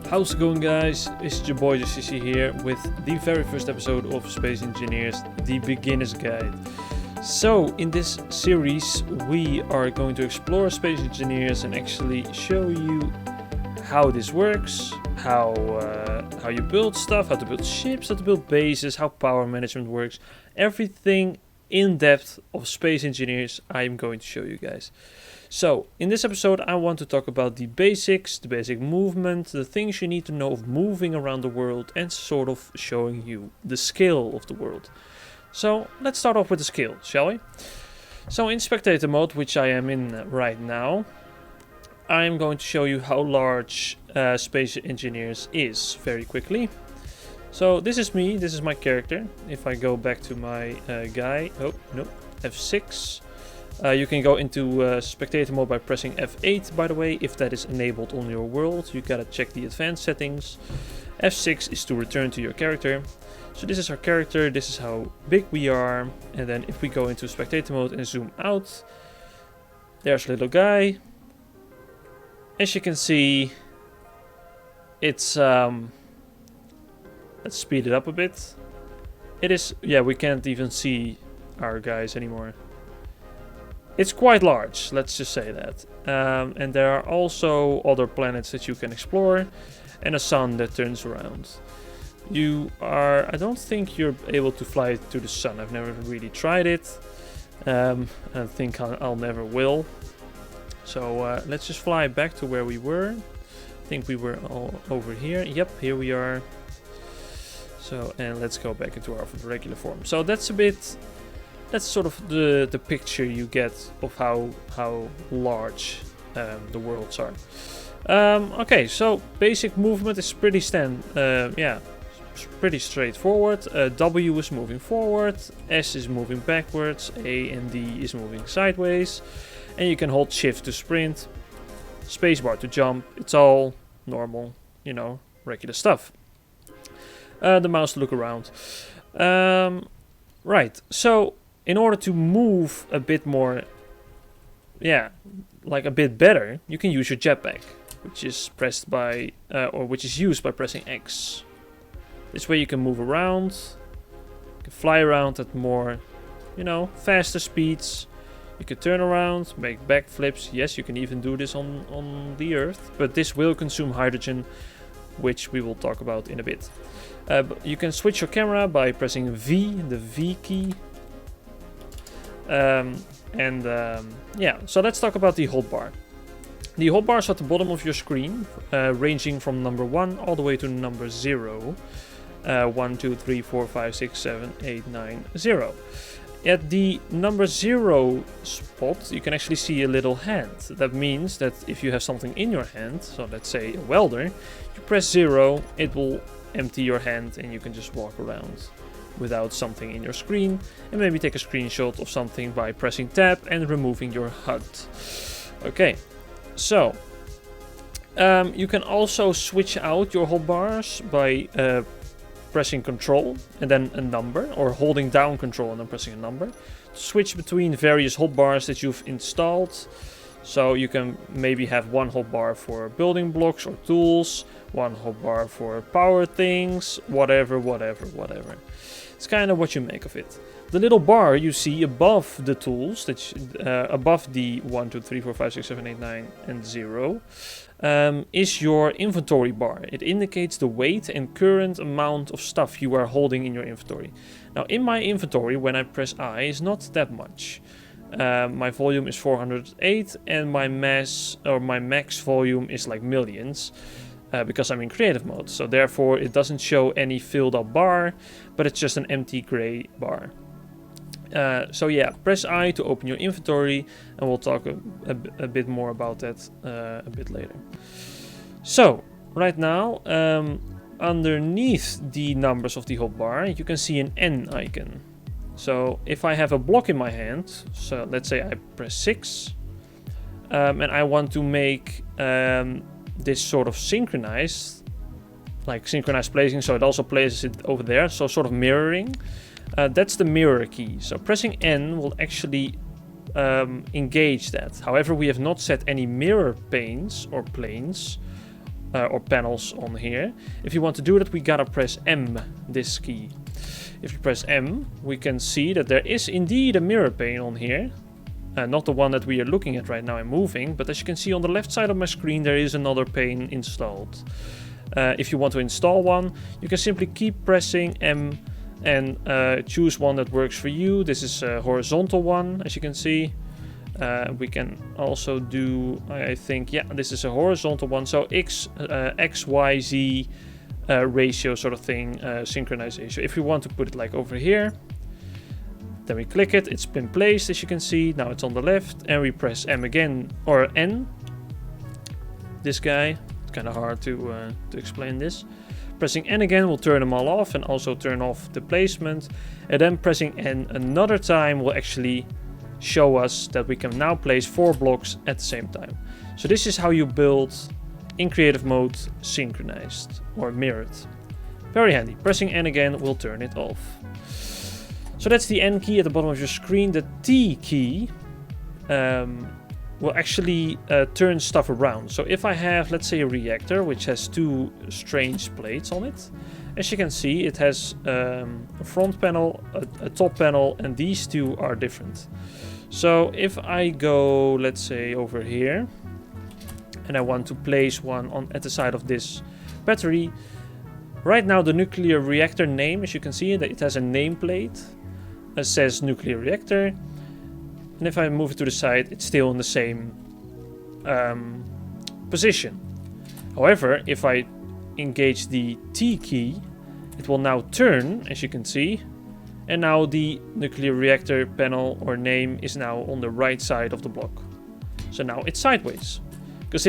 How's it going, guys? It's your boy Justiciar here with the very first episode of Space Engineers, the Beginner's Guide. So, in this series, we are going to explore Space Engineers and actually show you how this works, how you build stuff, how to build ships, how to build bases, how power management works. Everything in depth of Space Engineers I am going to show you guys. So, in this episode I want to talk about the basics, the basic movement, the things you need to know of moving around the world, and sort of showing you the scale of the world. So, let's start off with the scale, shall we? So, in spectator mode, which I am in right now, I am going to show you how large Space Engineers is very quickly. So, this is me, this is my character. If I go back to my guy, oh no, F6. You can go into spectator mode by pressing F8, by the way, if that is enabled on your world. You gotta check the advanced settings. F6 is to return to your character. So this is our character, this is how big we are. And then if we go into spectator mode and zoom out, there's a little guy. As you can see, it's let's speed it up a bit. It is, yeah, we can't even see our guys anymore. It's quite large, let's just say that. And there are also other planets that you can explore, and a sun that turns around. I don't think you're able to fly to the sun. I've never really tried it. I think I'll never will. So let's just fly back to where we were. I think we were all over here. Yep, here we are. So, and let's go back into our regular form. So that's sort of the picture you get of how large the worlds are. Okay, so basic movement is pretty pretty straightforward. W is moving forward, S is moving backwards, A and D is moving sideways, and you can hold shift to sprint, spacebar to jump. It's all normal, you know, regular stuff. The mouse to look around. Right, so in order to move a bit more, like a bit better, you can use your jetpack, which is which is used by pressing X. This way you can move around, you can fly around at more, you know, faster speeds. You can turn around, make backflips. Yes, you can even do this on the Earth, but this will consume hydrogen, which we will talk about in a bit. You can switch your camera by pressing V, the V key. So let's talk about the hotbar. The hotbar is at the bottom of your screen, ranging from number 1 all the way to number 0. 1, 2, 3, 4, 5, 6, 7, 8, 9, 0. At the number 0 spot, you can actually see a little hand. That means that if you have something in your hand, so let's say a welder, you press 0, it will empty your hand and you can just walk around without something in your screen, and maybe take a screenshot of something by pressing tab and removing your HUD. Okay, so you can also switch out your hotbars by pressing control and then a number, or holding down control and then pressing a number to switch between various hotbars that you've installed. So you can maybe have one hotbar for building blocks or tools, one hotbar for power things, whatever. It's kind of what you make of it. The little bar you see above the tools, above the 1, 2, 3, 4, 5, 6, 7, 8, 9 and 0, is your inventory bar. It indicates the weight and current amount of stuff you are holding in your inventory. Now in my inventory, when I press I, is not that much. My volume is 408 and my max volume is like millions. Because I'm in creative mode, so therefore it doesn't show any filled up bar, but it's just an empty gray bar. So yeah, press I to open your inventory, and we'll talk a bit more about that a bit later. So right now, underneath the numbers of the hotbar, you can see an N icon. So if I have a block in my hand, so let's say I press 6, and I want to make this sort of synchronized placing, so it also places it over there, so sort of mirroring. That's the mirror key. So pressing N will actually engage that. However, we have not set any mirror panes or planes or panels on here. If you want to do that, we gotta press M, this key. If you press M, we can see that there is indeed a mirror pane on here. Not the one that we are looking at right now and moving, but as you can see on the left side of my screen, there is another pane installed. If you want to install one, you can simply keep pressing M and choose one that works for you. This is a horizontal one, as you can see. We can also do, I think, yeah, this is a horizontal one. So X, Y, Z ratio sort of thing, synchronization. If we want to put it like over here, then we click it. It's been placed, as you can see. Now it's on the left, and we press M again, or N. This guy, it's kind of hard to explain this. Pressing N again will turn them all off and also turn off the placement. And then pressing N another time will actually show us that we can now place 4 blocks at the same time. So this is how you build in creative mode synchronized or mirrored. Very handy. Pressing N again will turn it off. So that's the N key at the bottom of your screen. The T key will actually turn stuff around. So if I have, let's say, a reactor which has 2 strange plates on it, as you can see, it has a front panel, a top panel, and these 2 are different. So if I go, let's say, over here, and I want to place one on at the side of this battery, right now the nuclear reactor name, as you can see, it has a nameplate that says nuclear reactor. And if I move it to the side, it's still in the same position. However, if I engage the T key, it will now turn, as you can see. And now the nuclear reactor panel or name is now on the right side of the block. So now it's sideways. Because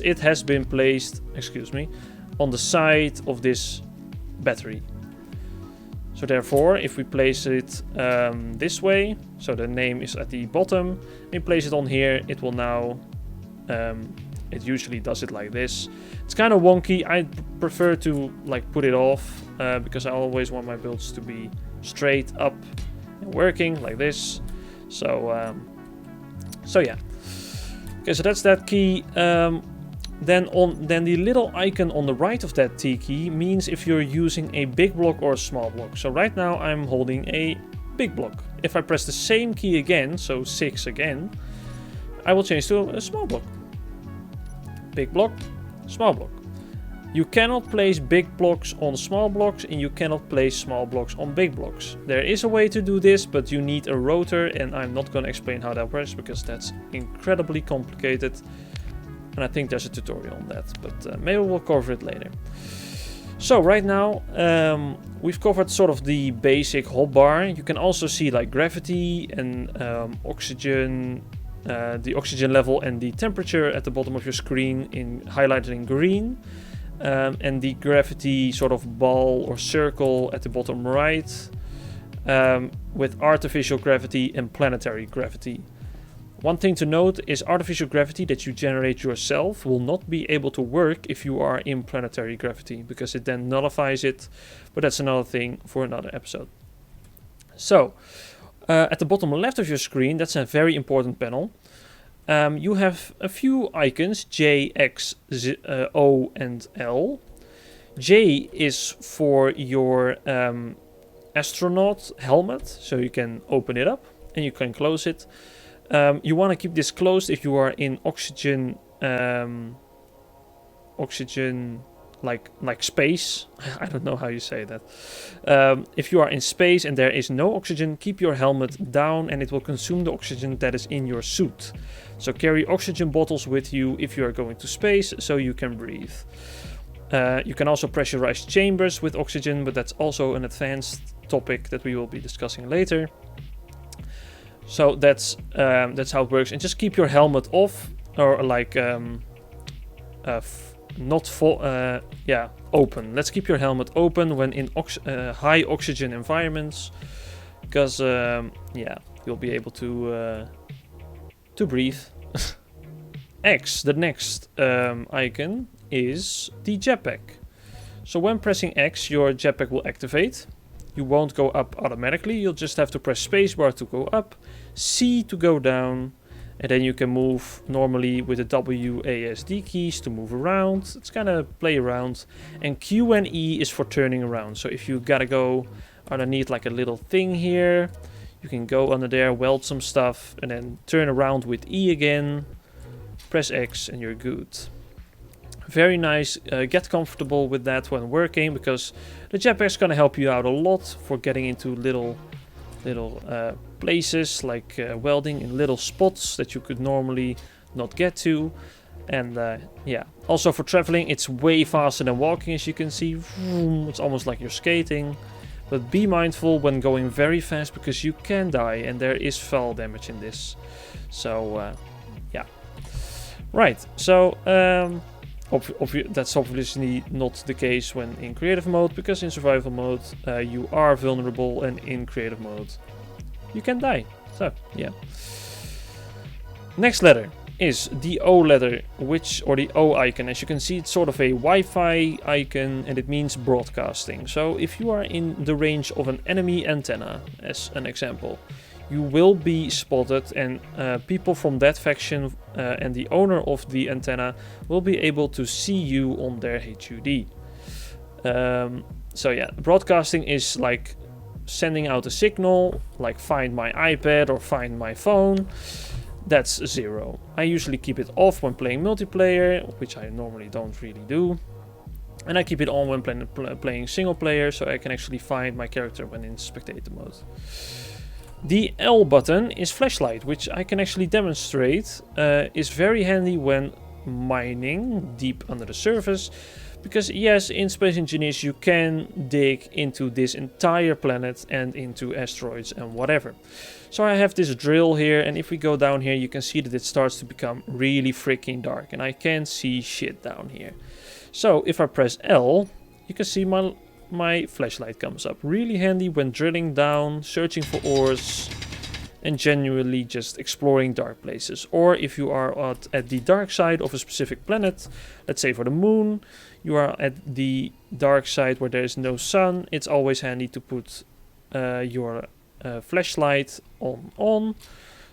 it has been placed, excuse me, on the side of this battery. So therefore, if we place it this way, so the name is at the bottom, we place it on here, it will now, it usually does it like this. It's kind of wonky. I prefer to like put it off because I always want my builds to be straight up and working like this. So yeah. Okay, so that's that key. Then the little icon on the right of that T key means if you're using a big block or a small block. So right now I'm holding a big block. If I press the same key again, so 6 again, I will change to a small block. Big block, small block. You cannot place big blocks on small blocks, and you cannot place small blocks on big blocks. There is a way to do this, but you need a rotor, and I'm not going to explain how that works because that's incredibly complicated. And I think there's a tutorial on that, but maybe we'll cover it later. So right now, we've covered sort of the basic hotbar. You can also see like gravity and oxygen, the oxygen level and the temperature at the bottom of your screen highlighted in green. And the gravity sort of ball or circle at the bottom right, with artificial gravity and planetary gravity. One thing to note is artificial gravity that you generate yourself will not be able to work if you are in planetary gravity, because it then nullifies it, but that's another thing for another episode. So, at the bottom left of your screen, that's a very important panel. You have a few icons, J, X, O, and L. J is for your astronaut helmet, so you can open it up and you can close it. You want to keep this closed if you are in oxygen like space. I don't know how you say that. If you are in space and there is no oxygen, keep your helmet down and it will consume the oxygen that is in your suit. So carry oxygen bottles with you if you are going to space so you can breathe. You can also pressurize chambers with oxygen, but that's also an advanced topic that we will be discussing later. So that's how it works. And just keep your helmet off, or like open. Let's keep your helmet open when in high oxygen environments, because you'll be able to breathe. X, the next icon, is the jetpack. So when pressing X, your jetpack will activate. You won't go up automatically. You'll just have to press spacebar to go up, C to go down, And then you can move normally with the WASD keys to move around. It's kind of play around. And Q and E is for turning around. So if you gotta go underneath like a little thing here, you can go under there, weld some stuff, and then turn around with E again. Press X and you're good. Very nice. Get comfortable with that when working, because the jetpack is gonna help you out a lot for getting into little places, like welding in little spots that you could normally not get to. And yeah, also for traveling, it's way faster than walking, as you can see. It's almost like you're skating. But be mindful when going very fast, because you can die and there is fall damage in this. So yeah. Right, so that's obviously not the case when in creative mode, because in survival mode you are vulnerable, and in creative mode you can die. So yeah. Next letter is the O letter, or the O icon. As you can see, it's sort of a Wi-Fi icon, and it means broadcasting. So if you are in the range of an enemy antenna, as an example, you will be spotted, and people from that faction and the owner of the antenna will be able to see you on their HUD. So yeah, broadcasting is like sending out a signal, like find my iPad or find my phone. That's 0. I usually keep it off when playing multiplayer, which I normally don't really do. And I keep it on when playing single player, so I can actually find my character when in spectator mode. The L button is flashlight, which I can actually demonstrate is very handy when mining deep under the surface. Because yes, in Space Engineers you can dig into this entire planet and into asteroids and whatever. So I have this drill here, and if we go down here you can see that it starts to become really freaking dark, and I can't see shit down here. So if I press L, you can see my flashlight comes up. Really handy when drilling down, searching for ores, and genuinely just exploring dark places. Or if you are at the dark side of a specific planet, let's say for the moon, you are at the dark side where there is no sun, it's always handy to put your flashlight on,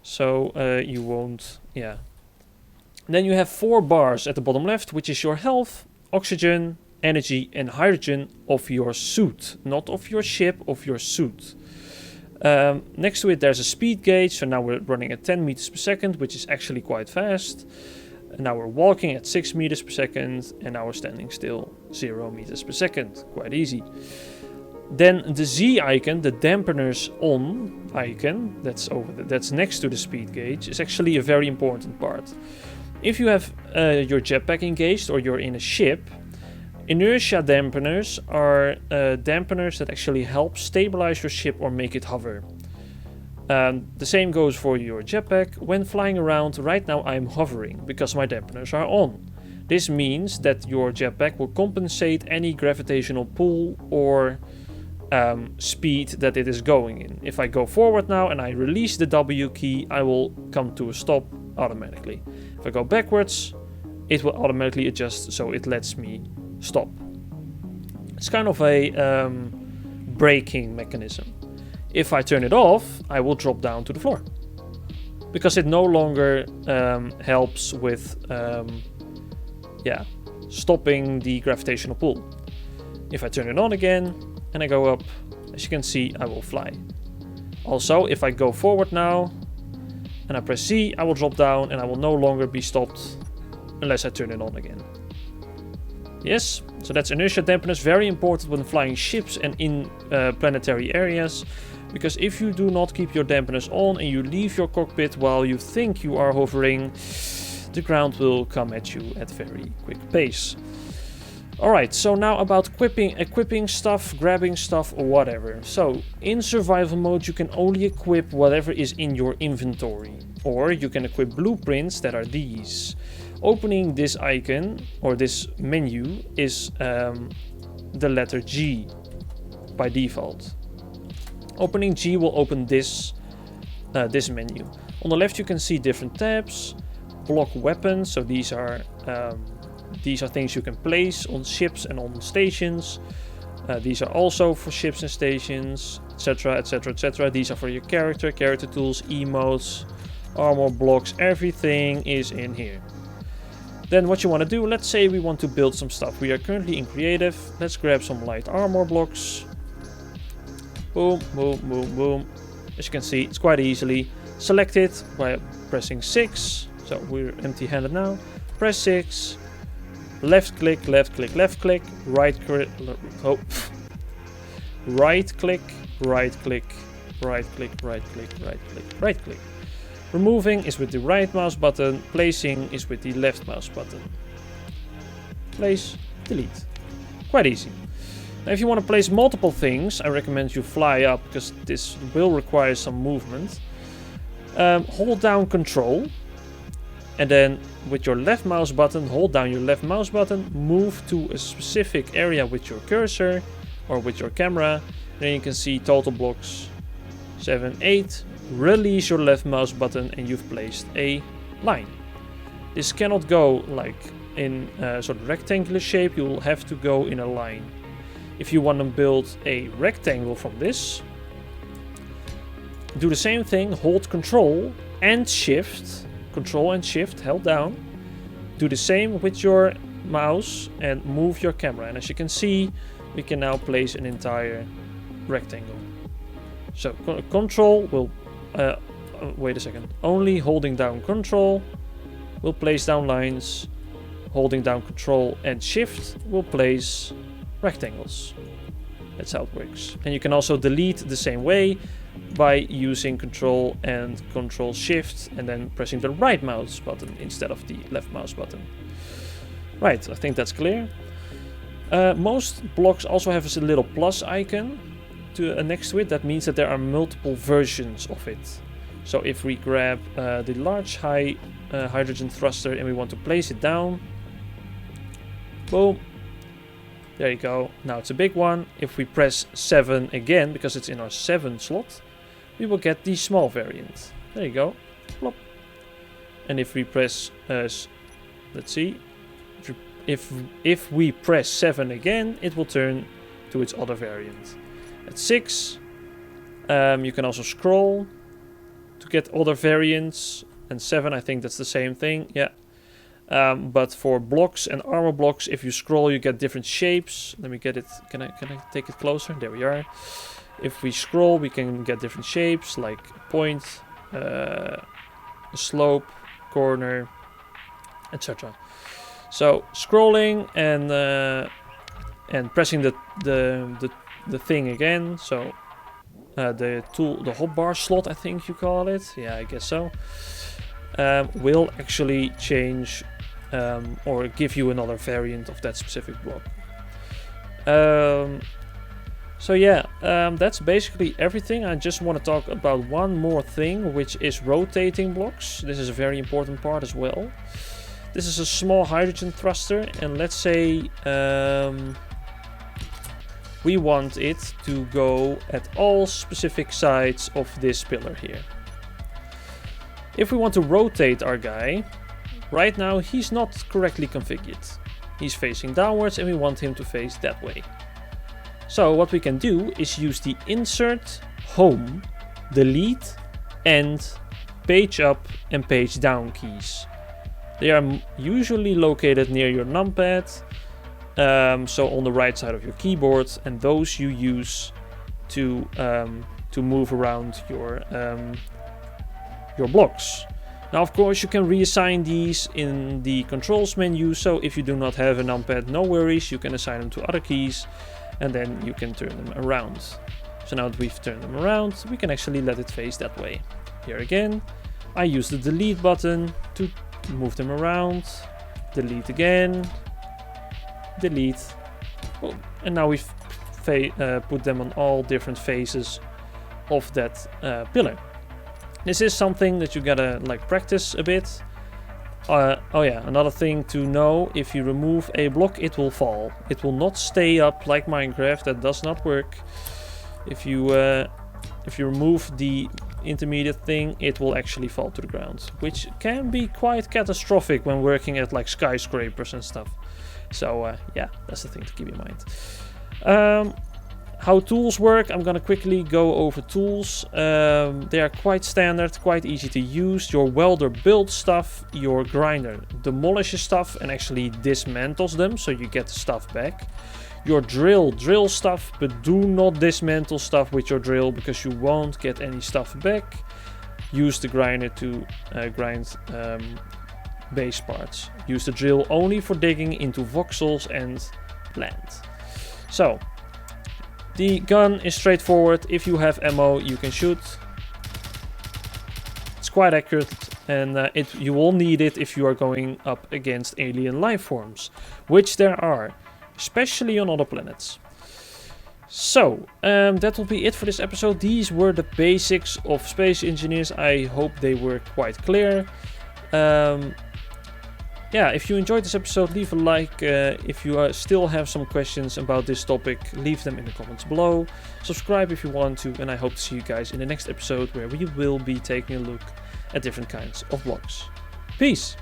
so you won't, yeah. Then you have 4 bars at the bottom left, which is your health, oxygen, energy and hydrogen of your suit, not of your ship, of your suit. Next to it there's a speed gauge, so now we're running at 10 meters per second, which is actually quite fast. And now we're walking at 6 meters per second, and now we're standing still 0 meters per second, quite easy. Then the Z icon, the dampeners on icon, that's next to the speed gauge, is actually a very important part. If you have your jetpack engaged or you're in a ship, inertia dampeners are dampeners that actually help stabilize your ship or make it hover. The same goes for your jetpack. When flying around, right now I'm hovering because my dampeners are on. This means that your jetpack will compensate any gravitational pull or speed that it is going in. If I go forward now and I release the W key, I will come to a stop automatically. If I go backwards, it will automatically adjust, so it lets me stop. It's kind of a braking mechanism. If I turn it off, I will drop down to the floor, because it no longer helps with stopping the gravitational pull. If I turn it on again and I go up, as you can see, I will fly. Also, if I go forward now and I press C, I will drop down and I will no longer be stopped unless I turn it on again. Yes, so that's inertia dampeners, very important when flying ships and in planetary areas, because if you do not keep your dampeners on and you leave your cockpit while you think you are hovering, the ground will come at you at very quick pace. Alright, so now about equipping stuff, grabbing stuff or whatever. So, in survival mode you can only equip whatever is in your inventory. Or you can equip blueprints that are these. Opening this icon, or this menu, is the letter G by default. Opening G will open this menu. On the left you can see different tabs. Block weapons, so these are things you can place on ships and on stations. These are also for ships and stations, etc, etc, etc. These are for your character tools, emotes, armor blocks, everything is in here. Then what you want to do, let's say we want to build some stuff. We are currently in creative. Let's grab some light armor blocks. Boom, boom, boom, boom. As you can see, it's quite easily. Select it by pressing 6. So we're empty-handed now. Press 6. Left click, left click, left click. Right click. Oh. Right click, right click, right click, right click, right click, right click. Removing is with the right mouse button. Placing is with the left mouse button. Place, delete. Quite easy. Now if you want to place multiple things, I recommend you fly up because this will require some movement. Hold down Control. And then with your left mouse button, hold down your left mouse button. Move to a specific area with your cursor or with your camera. Then you can see total blocks 7, 8. Release your left mouse button and you've placed a line. This cannot go like in a sort of rectangular shape. You will have to go in a line. If you want to build a rectangle from this, do the same thing. Hold Control and Shift. Control and Shift held down. Do the same with your mouse and move your camera. And as you can see, we can now place an entire rectangle. So Control will wait a second. Only holding down Control will place down lines. Holding down Control and Shift will place rectangles. That's how it works. And you can also delete the same way by using Control and Control Shift and then pressing the right mouse button instead of the left mouse button. Right, I think that's clear. Most blocks also have a little plus icon next to it. That means that there are multiple versions of it. So if we grab the large high hydrogen thruster and we want to place it down, boom, there you go. Now it's a big one. If we press 7 again, because it's in our 7 slot, we will get the small variant. There you go. Plop. And if we press, let's see, if we press 7 again, it will turn to its other variant. At 6, you can also scroll to get other variants. And 7, I think that's the same thing. Yeah. But for blocks and armor blocks, if you scroll, you get different shapes. Let me get it. Can I take it closer? There we are. If we scroll, we can get different shapes like point, a slope, corner, etc. So scrolling and pressing the thing again. So the hotbar slot, I think you call it. Yeah, I guess so. Will actually change or give you another variant of that specific block. So yeah, that's basically everything. I just want to talk about one more thing, which is rotating blocks. This is a very important part as well. This is a small hydrogen thruster, and let's say we want it to go at all specific sides of this pillar here. If we want to rotate our guy, right now he's not correctly configured. He's facing downwards and we want him to face that way. So what we can do is use the Insert, Home, Delete, and Page Up and Page Down keys. They are usually located near your numpad, so on the right side of your keyboard, and those you use to move around your blocks. Now of course you can reassign these in the controls menu, so if you do not have a numpad, no worries, you can assign them to other keys and then you can turn them around. So now that we've turned them around, we can actually let it face that way. Here again, I use the delete button to move them around, delete again, delete, oh, and now we've put them on all different faces of that pillar. This is something that you gotta like practice a bit. Oh yeah, another thing to know, if you remove a block, it will fall. It will not stay up like Minecraft, that does not work. If you remove the intermediate thing, it will actually fall to the ground, which can be quite catastrophic when working at like skyscrapers and stuff. So yeah, that's the thing to keep in mind. How tools work, I'm gonna quickly go over tools. They are quite standard, quite easy to use. Your welder builds stuff, your grinder demolishes stuff and actually dismantles them, so you get the stuff back. Your drill drills stuff, but do not dismantle stuff with your drill because you won't get any stuff back. Use the grinder to grind base parts. Use the drill only for digging into voxels and land. So, the gun is straightforward. If you have ammo, you can shoot. It's quite accurate, and you will need it if you are going up against alien life forms, which there are, especially on other planets. So, that will be it for this episode. These were the basics of Space Engineers. I hope they were quite clear. Yeah, if you enjoyed this episode, leave a like. If you still have some questions about this topic, leave them in the comments below. Subscribe if you want to, and I hope to see you guys in the next episode where we will be taking a look at different kinds of blocks. Peace!